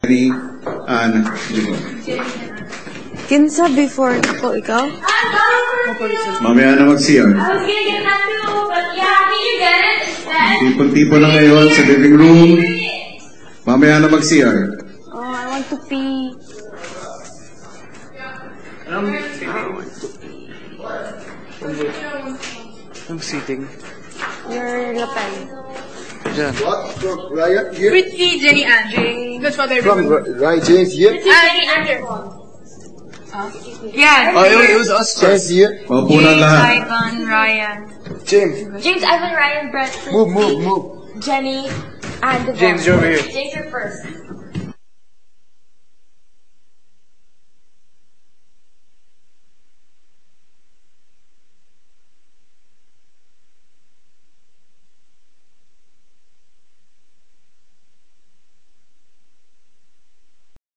Jenny, Ann, Junior. Kinsa before ko ikaw? Mamaya na mag-CR. Tipon-tipon na ngayon sa living room. Mamaya na mag-CR. Oh, I want to pee. I'm sitting. Your lapel. Yeah. What? From Ryan here? Pretty Jenny Andrew. That's what I From remember. Ryan James here? Jenny Andrew. Yeah. Oh, it was us. James here? Paupo na lahat. Ivan, Ryan. James. James, Ivan, Ryan, Brett, Move. Jenny, and James, you're over here. James, you're first.